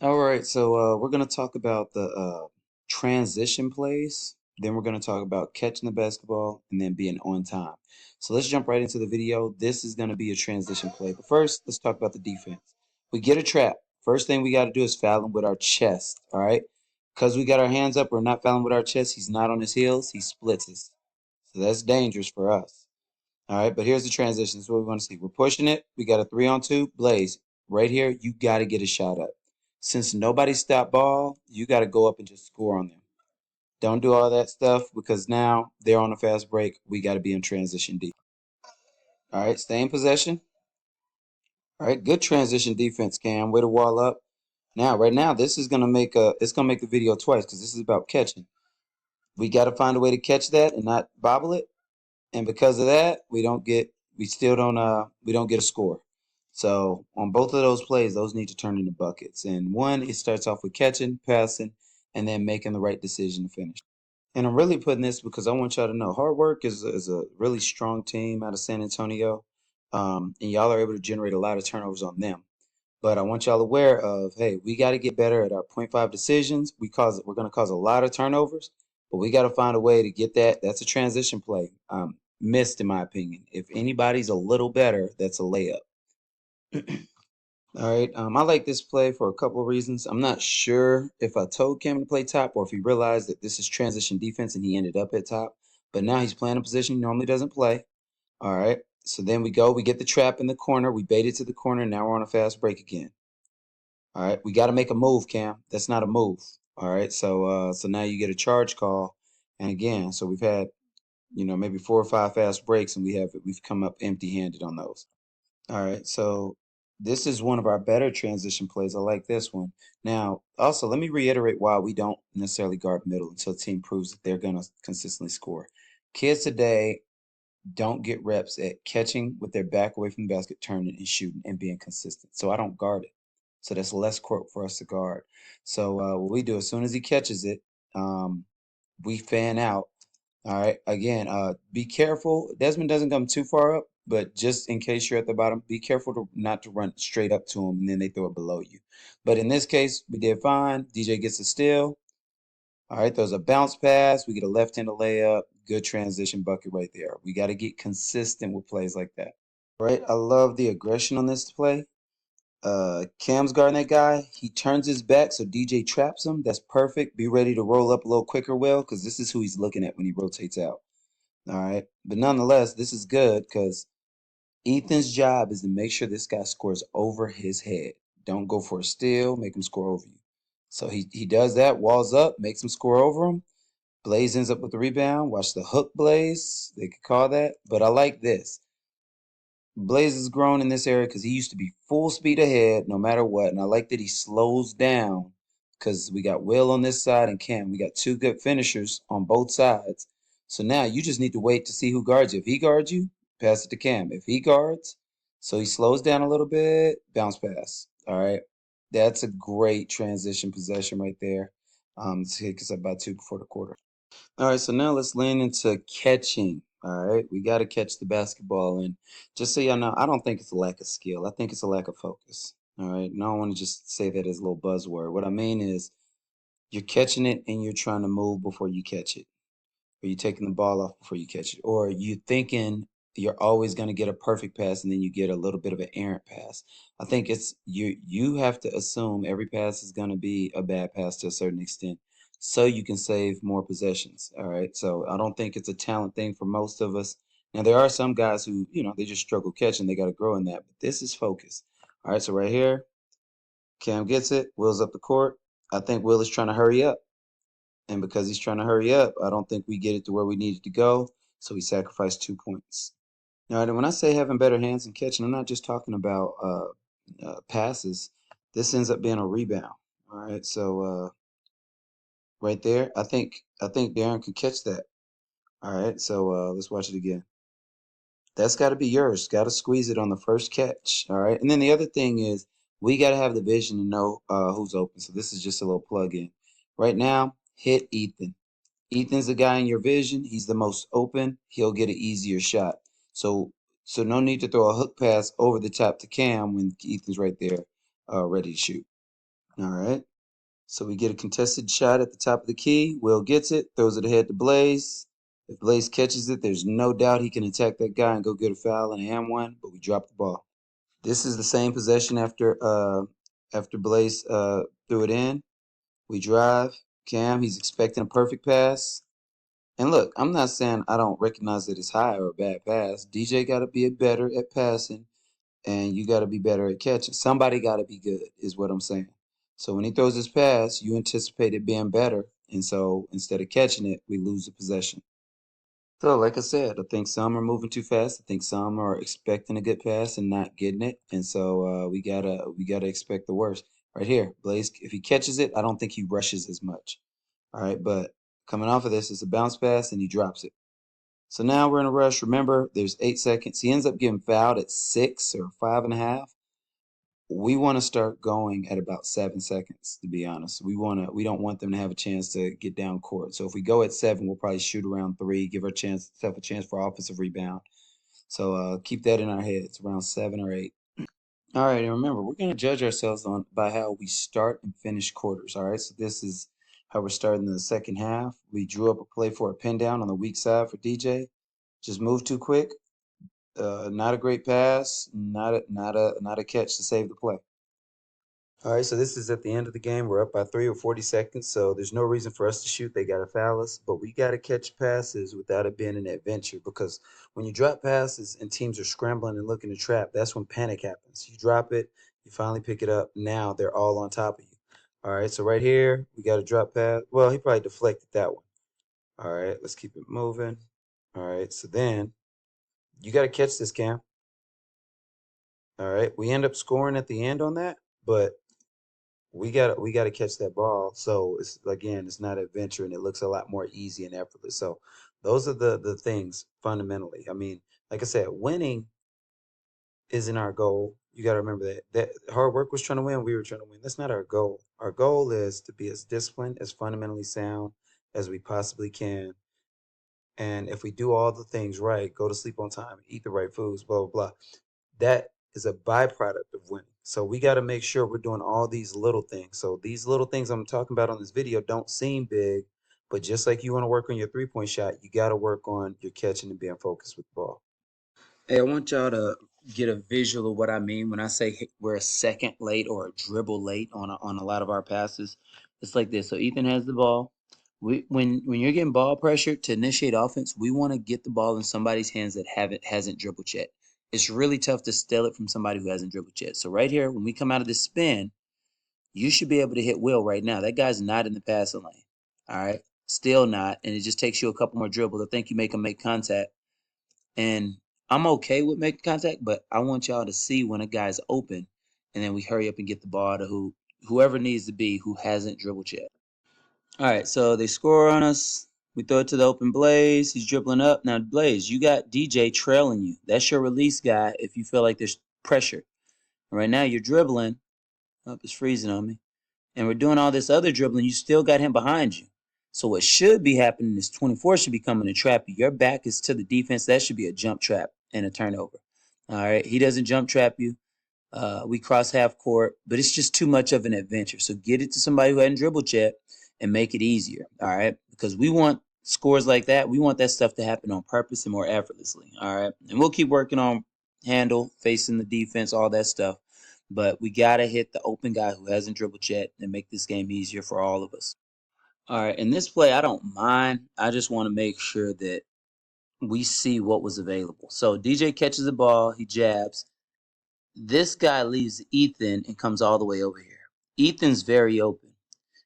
All right, so we're going to talk about the transition plays. Then we're going to talk about catching the basketball and then being on time. So let's jump right into the video. This is going to be a transition play. But first, let's talk about the defense. We get a trap. First thing we got to do is foul him with our chest. All right, because we got our hands up, we're not fouling with our chest. He's not on his heels. He splits us. So that's dangerous for us. All right, but here's the transition. This is what we want to see. We're pushing it. We got a 3-on-2. Blaze, right here, you got to get a shot up. Since nobody stopped ball, you got to go up and just score on them. Don't do all that stuff because now they're on a fast break. We got to be in transition deep. All right, stay in possession. All right, good transition defense, Cam. Way to wall up. Now, right now, this is gonna make the video twice because this is about catching. We got to find a way to catch that and not bobble it. And because of that, we don't get a score. So on both of those plays, those need to turn into buckets. And one, it starts off with catching, passing, and then making the right decision to finish. And I'm really putting this because I want y'all to know Hardwork is a really strong team out of San Antonio. And y'all are able to generate a lot of turnovers on them. But I want y'all aware of, hey, we got to get better at our point 0.5 decisions. We're going to cause a lot of turnovers, but we got to find a way to get that. That's a transition play. Missed in my opinion. If anybody's a little better, that's a layup. All right. I like this play for a couple of reasons. I'm not sure if I told Cam to play top or if he realized that this is transition defense and he ended up at top. But now he's playing a position he normally doesn't play. All right. So then we get the trap in the corner. We bait it to the corner. And now we're on a fast break again. All right, we got to make a move, Cam. That's not a move. All right, so now you get a charge call, and again, so we've had maybe 4 or 5 fast breaks, and we've come up empty-handed on those. All right, so this is one of our better transition plays. I like this one. Now, also let me reiterate why we don't necessarily guard middle until the team proves that they're gonna consistently score. Kids today don't get reps at catching with their back away from the basket, turning and shooting and being consistent. So I don't guard it. So that's less court for us to guard. So what we do as soon as he catches it, um, we fan out. All right. Again, be careful. Desmond doesn't come too far up, but just in case you're at the bottom, be careful not to run straight up to him and then they throw it below you. But in this case, we did fine. DJ gets a steal. All right, there's a bounce pass. We get a left-handed layup. Good transition bucket right there. We got to get consistent with plays like that. Right, I love the aggression on this play. Cam's guarding that guy. He turns his back so DJ traps him. That's perfect. Be ready to roll up a little quicker, Will, because this is who he's looking at when he rotates out. All right, but nonetheless, this is good because Ethan's job is to make sure this guy scores over his head. Don't go for a steal. Make him score over you. So he does that. Walls up, makes him score over him. Blaze ends up with the rebound. Watch the hook Blaze. They could call that. But I like this. Blaze has grown in this area because he used to be full speed ahead no matter what. And I like that he slows down because we got Will on this side and Cam. We got two good finishers on both sides. So now you just need to wait to see who guards you. If he guards you, pass it to Cam. If he guards, so he slows down a little bit, bounce pass. All right. That's a great transition possession right there. Take us up by 2 before the quarter. All right, so now let's lean into catching. All right, we got to catch the basketball. And just so y'all know, I don't think it's a lack of skill. I think it's a lack of focus. All right, and I don't want to just say that as a little buzzword. What I mean is you're catching it and you're trying to move before you catch it, or you're taking the ball off before you catch it, or you thinking you're always going to get a perfect pass and then you get a little bit of an errant pass. I think it's you have to assume every pass is going to be a bad pass to a certain extent so you can save more possessions. All right. So I don't think it's a talent thing for most of us. Now there are some guys who, they just struggle catching, they got to grow in that, but this is focus. All right, so right here, Cam gets it, Will's up the court. I think Will is trying to hurry up. And because he's trying to hurry up, I don't think we get it to where we needed to go. So we sacrificed 2 points. Now, and when I say having better hands and catching, I'm not just talking about passes. This ends up being a rebound. All right. So right there, I think Darren could catch that. All right. So let's watch it again. That's got to be yours. Got to squeeze it on the first catch. All right. And then the other thing is we got to have the vision to know who's open. So this is just a little plug in. Right now, hit Ethan. Ethan's the guy in your vision. He's the most open. He'll get an easier shot. So no need to throw a hook pass over the top to Cam when Ethan's right there ready to shoot. All right. So we get a contested shot at the top of the key. Will gets it, throws it ahead to Blaze. If Blaze catches it, there's no doubt he can attack that guy and go get a foul and a ham one, but we drop the ball. This is the same possession after Blaze threw it in. We drive. Cam, he's expecting a perfect pass. And look, I'm not saying I don't recognize that it's high or a bad pass. DJ got to be better at passing, and you got to be better at catching. Somebody got to be good, is what I'm saying. So when he throws his pass, you anticipate it being better, and so instead of catching it, we lose the possession. So, like I said, I think some are moving too fast. I think some are expecting a good pass and not getting it, and so we gotta expect the worst. Right here, Blaze, if he catches it, I don't think he rushes as much. All right, but coming off of this, it's a bounce pass and he drops it. So now we're in a rush. Remember, there's 8 seconds. He ends up getting fouled at 6 or 5.5. We want to start going at about 7 seconds, to be honest. We don't want them to have a chance to get down court. So if we go at 7, we'll probably shoot around 3, give ourselves a chance for offensive rebound. So keep that in our heads, around 7 or 8. All right, and remember, we're going to judge ourselves on by how we start and finish quarters. All right, so this is how we're starting the second half. We drew up a play for a pin down on the weak side for DJ. Just move too quick. Not a great pass. Not a catch to save the play. All right, so this is at the end of the game. We're up by 3 or 40 seconds, so there's no reason for us to shoot. They got to foul us, but we got to catch passes without it being an adventure because when you drop passes and teams are scrambling and looking to trap, that's when panic happens. You drop it, you finally pick it up. Now they're all on top of you. All right, so right here, we got a drop pass. Well, he probably deflected that one. All right, let's keep it moving. All right, so then you got to catch this, Cam. All right, we end up scoring at the end on that, but we got to catch that ball. So it's again, it's not adventure, and it looks a lot more easy and effortless. So those are the things fundamentally. I mean, like I said, winning isn't our goal. You got to remember that hard work was trying to win. We were trying to win. That's not our goal. Our goal is to be as disciplined, as fundamentally sound as we possibly can. And if we do all the things right, go to sleep on time, eat the right foods, blah blah blah, that is a byproduct of winning. So we got to make sure we're doing all these little things. So these little things I'm talking about on this video don't seem big, but just like you want to work on your 3-point shot, you got to work on your catching and being focused with the ball. Hey, I want y'all to get a visual of what I mean when I say we're a second late or a dribble late on a lot of our passes. It's like this. So Ethan has the ball. When you're getting ball pressure to initiate offense, we want to get the ball in somebody's hands that hasn't dribbled yet. It's really tough to steal it from somebody who hasn't dribbled yet. So right here, when we come out of this spin, you should be able to hit Will right now. That guy's not in the passing lane. All right, still not, and it just takes you a couple more dribbles. I think you make him make contact. And I'm okay with making contact, but I want y'all to see when a guy's open, and then we hurry up and get the ball to whoever needs to be who hasn't dribbled yet. All right, so they score on us. We throw it to the open Blaze. He's dribbling up. Now, Blaze, you got DJ trailing you. That's your release guy if you feel like there's pressure. Right now, you're dribbling. Oh, it's freezing on me. And we're doing all this other dribbling. You still got him behind you. So what should be happening is 24 should be coming to trap you. Your back is to the defense. That should be a jump trap and a turnover. All right. He doesn't jump trap you. We cross half court, but it's just too much of an adventure. So get it to somebody who hadn't dribbled yet and make it easier. All right. Because we want scores like that. We want that stuff to happen on purpose and more effortlessly. All right. And we'll keep working on handle, facing the defense, all that stuff. But we got to hit the open guy who hasn't dribbled yet and make this game easier for all of us. All right. In this play, I don't mind. I just want to make sure that we see what was available. So DJ catches the ball. He jabs. This guy leaves Ethan and comes all the way over here. Ethan's very open.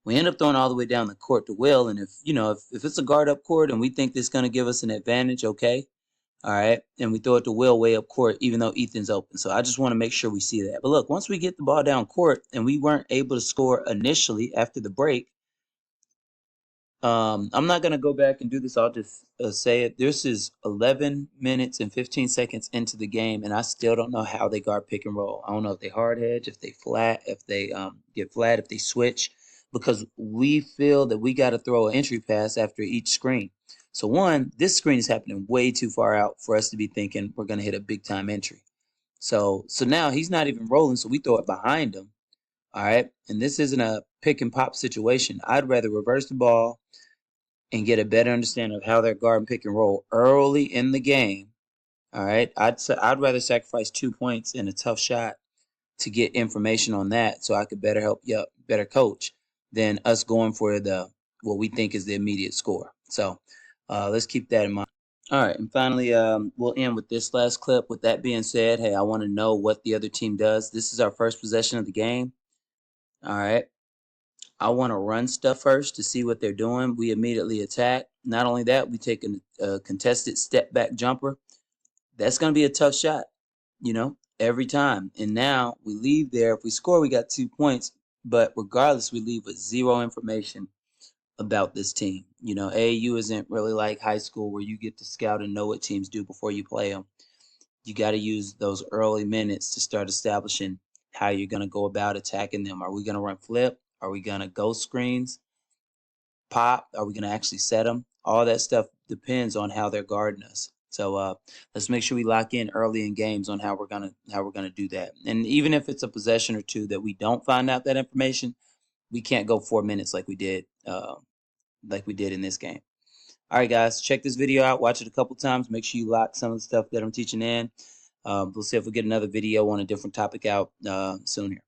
We end up throwing all the way down the court to Will. And if it's a guard up court and we think this is going to give us an advantage, okay. All right. And we throw it to Will way up court, even though Ethan's open. So I just want to make sure we see that. But look, once we get the ball down court and we weren't able to score initially after the break, I'm not going to go back and do this. I'll just say it. This is 11 minutes and 15 seconds into the game, and I still don't know how they guard pick and roll. I don't know if they hard hedge, if they flat, if they get flat, if they switch, because we feel that we got to throw an entry pass after each screen. So one, this screen is happening way too far out for us to be thinking we're going to hit a big time entry. So now he's not even rolling, so we throw it behind him. All right. And this isn't a pick and pop situation. I'd rather reverse the ball and get a better understanding of how they're guarding pick and roll early in the game. All right. I'd rather sacrifice 2 points in a tough shot to get information on that so I could better help you better coach than us going for the what we think is the immediate score. So let's keep that in mind. All right, and finally, we'll end with this last clip. With that being said, hey, I want to know what the other team does. This is our first possession of the game. All right, I want to run stuff first to see what they're doing. We immediately attack. Not only that, we take a contested step back jumper. That's going to be a tough shot, every time. And now we leave there. If we score, we got 2 points. But regardless, we leave with zero information about this team. AAU isn't really like high school where you get to scout and know what teams do before you play them. You got to use those early minutes to start establishing how you're going to go about attacking them. Are we going to run flip? Are we going to go screens? Pop? Are we going to actually set them? All that stuff depends on how they're guarding us. So let's make sure we lock in early in games on how we're gonna do that. And even if it's a possession or two that we don't find out that information, we can't go 4 minutes like we did in this game. All right, guys, check this video out. Watch it a couple times. Make sure you lock some of the stuff that I'm teaching in. We'll see if we get another video on a different topic out soon here.